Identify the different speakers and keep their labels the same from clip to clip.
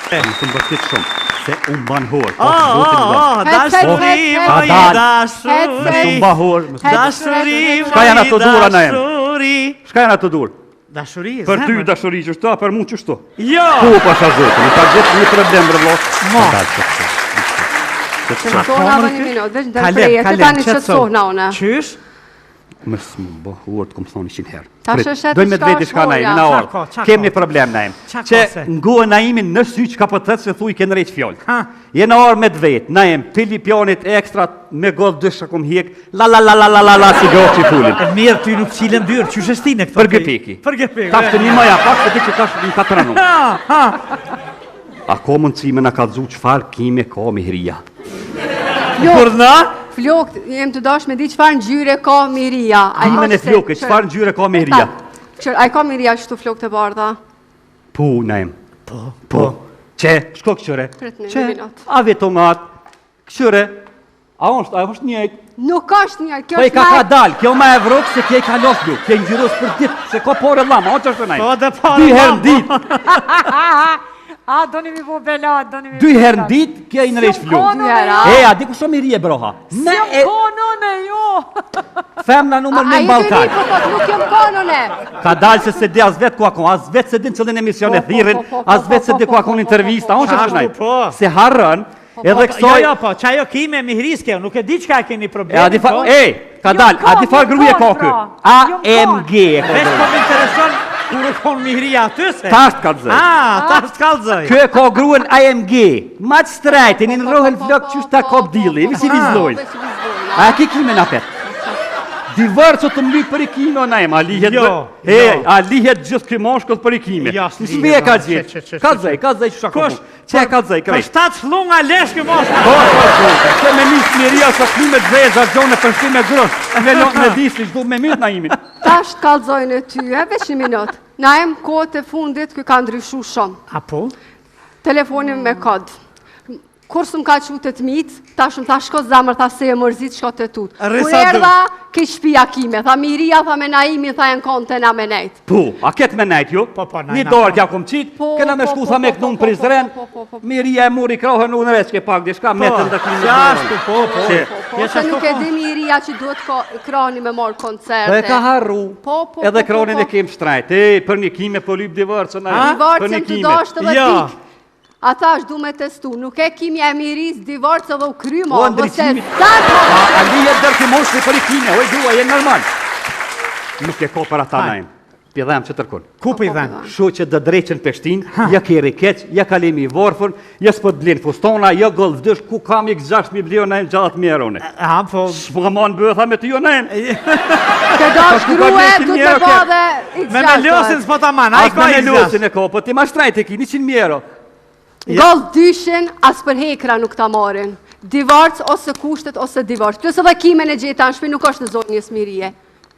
Speaker 1: Më të mbërtit shumë, se unë ban horë.
Speaker 2: Dashuri më i dashuri.
Speaker 1: Me shumë bahor.
Speaker 2: Dashuri
Speaker 1: Shka janë ato dura në em?
Speaker 2: dashuri.
Speaker 1: Shka janë ato dur?
Speaker 2: Dashuri,
Speaker 1: Për ty dashuri që shto, për mu që shto.
Speaker 2: Jo!
Speaker 1: Ku pasha zotë, në ka gjithë një problem rëllo.
Speaker 2: Mo.
Speaker 3: Të sohna dhe një minut, veç në dërpreje, të tani që të sohna une.
Speaker 2: Qysh?
Speaker 1: Mësë më bëhur të këmë thonë 100 herë.
Speaker 3: Ta shëshet
Speaker 1: Dojmë me
Speaker 3: shka
Speaker 1: dveti shka na imi, na orë.
Speaker 2: Qa
Speaker 1: Kem një problem na im.
Speaker 2: Qa
Speaker 1: Që
Speaker 2: kose?
Speaker 1: ngohë na imin në sy që ka për thëtë se thuj kënë rejtë fjallë. Jena orë me dvet, na im, pili pionit ekstra me godë dësha kom hjek, la si gohë që i fullin.
Speaker 2: Mirë, ty nuk qilën dyrë, qysh është ti në këto?
Speaker 1: Për gëpiki.
Speaker 2: Për gëpiki.
Speaker 1: Kashtë një maja, pak të ti që kashtë një katranu. A ko mundësime na ka dzu qëfar kime ka mihria.
Speaker 2: Kur na?
Speaker 3: Flokët, jem të dash me di qëfar në gjyre ka miria.
Speaker 1: Kime në flokë, qëfar në gjyre ka mihria.
Speaker 3: A i ka miria qështu flokët e bardha?
Speaker 1: Po, na im. Po. Që, shko këqëre.
Speaker 3: Pret një
Speaker 1: Që,
Speaker 3: minut.
Speaker 1: a vetomat, këqëre. A është njëjtë.
Speaker 3: Nuk është një, kjo
Speaker 1: Po i
Speaker 3: është
Speaker 1: ka
Speaker 3: me...
Speaker 1: dal, kjo ma e vrok se kje i ka los du, kje i njërës për dit, se ko pore lama, o që është të
Speaker 2: Po
Speaker 1: najmë.
Speaker 2: dhe parë.
Speaker 1: Dy herë në dit,
Speaker 4: A, doni mi bu belat, doni mi bu
Speaker 1: dy herë në dit, kje i në rejsh flu.
Speaker 3: Dy hera.
Speaker 1: E, a di ku shumë i rije broha. Ne e
Speaker 4: Konone, jo!
Speaker 1: femna numër në
Speaker 3: A ju
Speaker 1: Balkan.
Speaker 3: të po thot, nuk jam kanone.
Speaker 1: Ka dalë se se di as vetë ku akon, as vetë se din cëllin emision e thirin, as vetë se di ku akon intervista, o që është të
Speaker 2: Ashtu, po.
Speaker 1: najmë. Se harën, edhe kësoj,
Speaker 2: Jo, po, qa jo kime mihris kjo, nuk e di qka keni
Speaker 1: e
Speaker 2: problemi.
Speaker 1: a di fa, ka dalë, a di fa gruje ka kë. AMG e ka
Speaker 2: Vesh po
Speaker 1: dalë.
Speaker 2: më intereson kur e kon mihria aty se.
Speaker 1: Tasht ka dzej.
Speaker 2: Tasht kalzoj.
Speaker 1: Kjo e ka gruen AMG, ma të strajtin, në rohen flok qështë ta kop dili, vi si vizlojnë. A ki kime në apet? Divërë që të mbi për i kime o najmë, a lihet
Speaker 2: Jo,
Speaker 1: a lihet gjithë këmë shkët për i kime.
Speaker 2: Jo,
Speaker 1: Në shme e ka gjithë. Ka dzej, që
Speaker 2: Kush?
Speaker 1: që ka dzej,
Speaker 2: Për
Speaker 1: krejt.
Speaker 2: 7 flunga lesh kjo mos.
Speaker 1: Që me një smiria sa klime të zezë, gjone për shkime grënë, me disli, shdu me mytë na imin.
Speaker 3: Tash kallzojnë e ty, veç një minut. Na em kohët e fundit, kjo ka ndryshu shumë.
Speaker 2: Apo?
Speaker 3: Telefonin me kod. Kur së më ka qu të mitë, tash më tha shko zamër, tha se e mërzit, shko të tutë. Kur
Speaker 2: Risa
Speaker 3: erdha, ke shpia kime, tha miria, tha me naimin, tha janë konte na me nejtë.
Speaker 1: Po, a ketë me najtë ju?
Speaker 2: Po,
Speaker 1: Një
Speaker 2: najna,
Speaker 1: dorë
Speaker 2: po.
Speaker 1: kja kom qitë,
Speaker 3: Po,
Speaker 1: kena me
Speaker 3: po,
Speaker 1: shku
Speaker 3: po,
Speaker 1: tha me
Speaker 3: po,
Speaker 1: kënu në
Speaker 3: po,
Speaker 1: Prizren,
Speaker 3: po, po, po.
Speaker 1: Miria e muri krohën unë veç ke pak dishka, metën dhe klinë.
Speaker 2: Qashtu, po.
Speaker 3: Po, se nuk e di miria që duhet kroni me morë koncerte.
Speaker 1: Po e ka harru,
Speaker 3: Po,
Speaker 1: edhe
Speaker 3: po,
Speaker 1: kronin
Speaker 3: po.
Speaker 1: e kem shtrajt, për një kime po lyp divorcën,
Speaker 3: Divorcën të dashtë dhe
Speaker 2: Jo.
Speaker 3: tik. A thash du me testu, nuk e kimja e miris, divorcë dhe u krymo,
Speaker 1: O, ndryqimi. A lihet dërë të moshri për i kime, oj dua, jenë normal. Nuk e ko për ata najmë, pjedhem që tërkun.
Speaker 2: Ku për i dhenë?
Speaker 1: Shu që dë dreqen peshtin, ja ke rikeq, ja kalemi i vorfën, ja s'po të blinë fustona, ja gëllë vdësh, ku kam i 6.000 blio najmë gjatë mjerone.
Speaker 2: Po...
Speaker 1: Shpë ma në bëtha me të jo najmë.
Speaker 3: Të dash
Speaker 1: ku ka
Speaker 3: grue,
Speaker 1: blesin
Speaker 3: du të
Speaker 1: mjero,
Speaker 3: ba
Speaker 1: ke-
Speaker 3: dhe
Speaker 2: Me meliosin s'po ta manë, a i
Speaker 1: As
Speaker 2: ka
Speaker 1: me
Speaker 2: i
Speaker 1: melosin e ko, po ti ma shtrajt e ki, 100 mjero.
Speaker 3: Gollë dyshin, as për hekra nuk ta marin. Divorc ose kushtet ose divorc. Plus edhe kime në gjeta në shpi nuk është në zonë një smirije.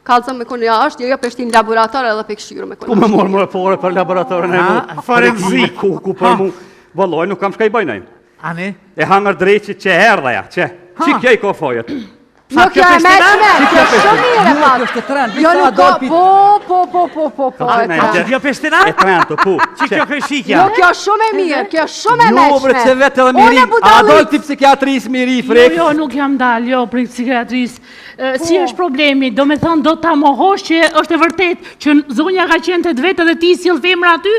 Speaker 3: Kalzëm me konë, ja është, jo peshtin laborator edhe pe këshyrë me
Speaker 1: Ku
Speaker 3: konë.
Speaker 1: me morë më pore për laboratorën e mu?
Speaker 2: forenzik.
Speaker 1: Ku për mu? Valloj, nuk kam shka i bëjnajmë.
Speaker 2: Ani?
Speaker 1: E hangër drejqit që erdha ja, që? Që kje i ko fojet?
Speaker 3: Jo, kjo e meqme, kjo shumë mire,
Speaker 1: Jo,
Speaker 3: pak.
Speaker 1: kjo është e trend,
Speaker 3: Jo,
Speaker 1: visa
Speaker 3: nuk ka,
Speaker 1: dolpi.
Speaker 3: po.
Speaker 1: Ka
Speaker 3: e
Speaker 1: qenë
Speaker 3: ka.
Speaker 1: e
Speaker 2: Që kjo peshtina?
Speaker 1: E trento, po.
Speaker 2: Që kjo këshikja?
Speaker 3: Jo, kjo shumë e mirë, kjo shumë e
Speaker 1: Jo,
Speaker 3: meqme.
Speaker 1: bre, që vetë edhe miri.
Speaker 3: Unë e
Speaker 1: A
Speaker 3: budallit.
Speaker 1: dojtë ti psikiatris miri, frek?
Speaker 5: Jo, nuk jam dalë, jo, për psikiatrisë. Si është problemi? Do me thënë, do ta mohosh që është e vërtet që zonja ka qenë të vetë dhe ti sjell femra aty?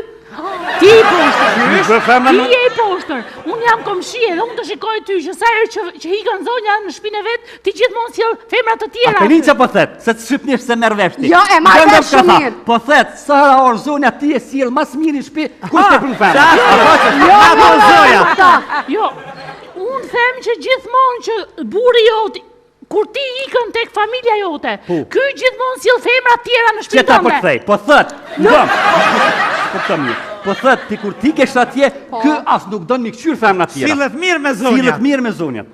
Speaker 5: Ti i poshtër.
Speaker 1: Për femra
Speaker 5: Ti
Speaker 1: në...
Speaker 5: je i poshtër. Unë jam komshi edhe unë të shikoj ty që sa herë që hikën zonja në shpinë e vet, ti gjithmonë sjell femra të
Speaker 1: A
Speaker 5: tjera.
Speaker 1: kënin që po thet, se të shqipnisht se merë veshti.
Speaker 3: Jo, e marrë
Speaker 1: Gjendëm
Speaker 3: vesh shumë
Speaker 1: ka tha,
Speaker 3: mirë.
Speaker 1: Po thet, sa hera orë zonja ti e sjell mas mirë i shpi, kush të pru femra?
Speaker 5: Jo, unë them që gjithmonë që burri jot kur ti ikën tek familja jote, ky gjithmonë sjell femra të tjera në
Speaker 1: Që
Speaker 5: shtëpinë
Speaker 1: ta
Speaker 5: tënde.
Speaker 1: përkthej, po thët, ngëm. Po të mirë. Po thët, ti kur ti kesh atje, kë as nuk don mi këqyr femra tjera.
Speaker 2: Sillet mirë me zonja.
Speaker 1: Sillet mirë me zonjat.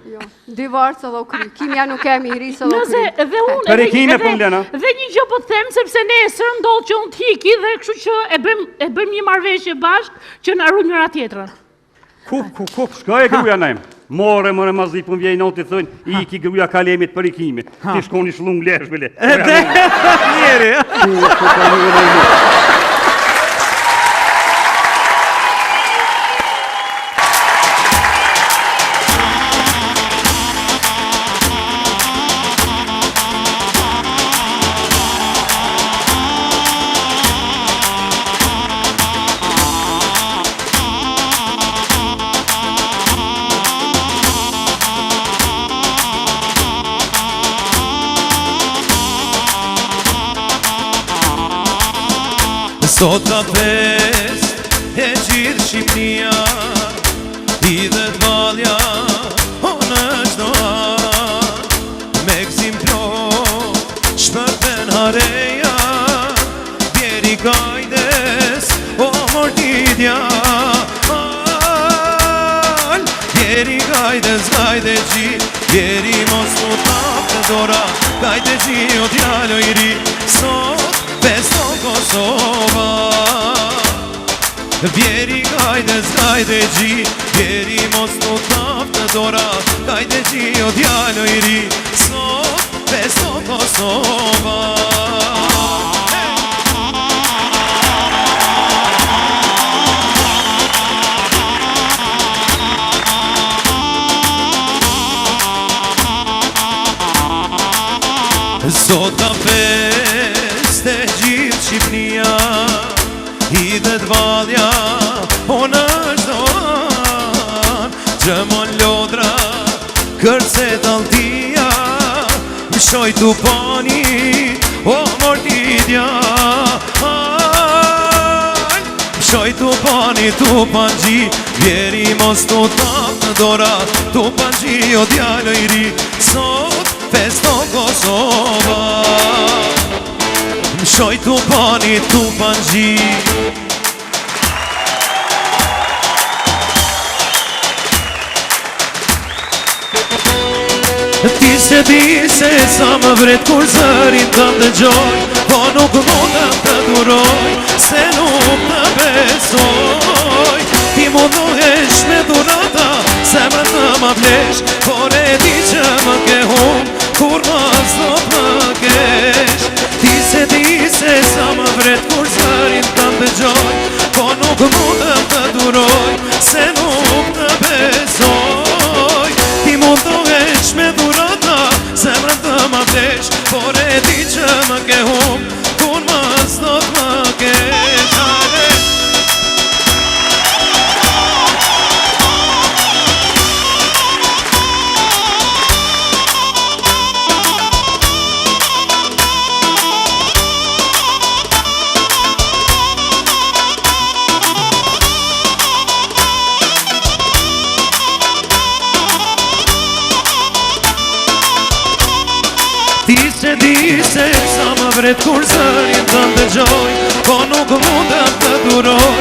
Speaker 3: Divorc edhe u kry. Kimja nuk e miris edhe u
Speaker 5: Nëse
Speaker 3: kry.
Speaker 5: edhe unë
Speaker 1: Për e kime po mlena.
Speaker 5: Dhe një gjë po të them sepse nesër ndodh që unë t'hiki dhe kështu që e bëjmë një marrëveshje bashkë që na ruaj njëra tjetrën.
Speaker 1: Ku, shkoj e gruja najmë. More, mazi, pun vjej noti thënë, i ki gruja kalemit për i kime. Ti shkoni shlung lesh, bile.
Speaker 2: Njeri.
Speaker 6: Sot ka fest e gjithë Shqipnia, hidhet valja o në çdo an, me gzim plot shpërthen hareja, bjeri kajdes o mordidja, bjeri kajdes kajde gji, bjeri mos mu tap të dora, kajde gji o djalo i ri, sot festo Kosova. Bjeri kajdes kajde gji, bjeri mos mu tap të dora, kajde gji o djalo i ri, sot festo Kosova. Sot ka fest e gjithë Shqipnia, hidhet valja o në çdo an, gjëmon lodra kërcet altia, më shoj tupani o mordidja, më shoj tupani tupanxhi, bjeri mos tu tap në dora, tupanxhi o djalo i ri, sot festo Kosova. Më shoj tupani tupanxhi. Ti se di se sa më vret kur zërin të dëgjoj, po nuk mundem të duroj, se nuk të besoj. Ti mundohesh me durata, zemrën të ma flesh, por e di që më ke hum, kur mos do të më kesh. Ti se di se sa më vret kur zërin të dëgjoj, po nuk mundem të duroj, se nuk të besoj. Ti mundohesh me durata, zemrën të ma flesh, por e di që më ke hum, kur mos do të më kesh. Ti se di se sa më vret kur zërin të ndëgjoj, po nuk mundem të duroj,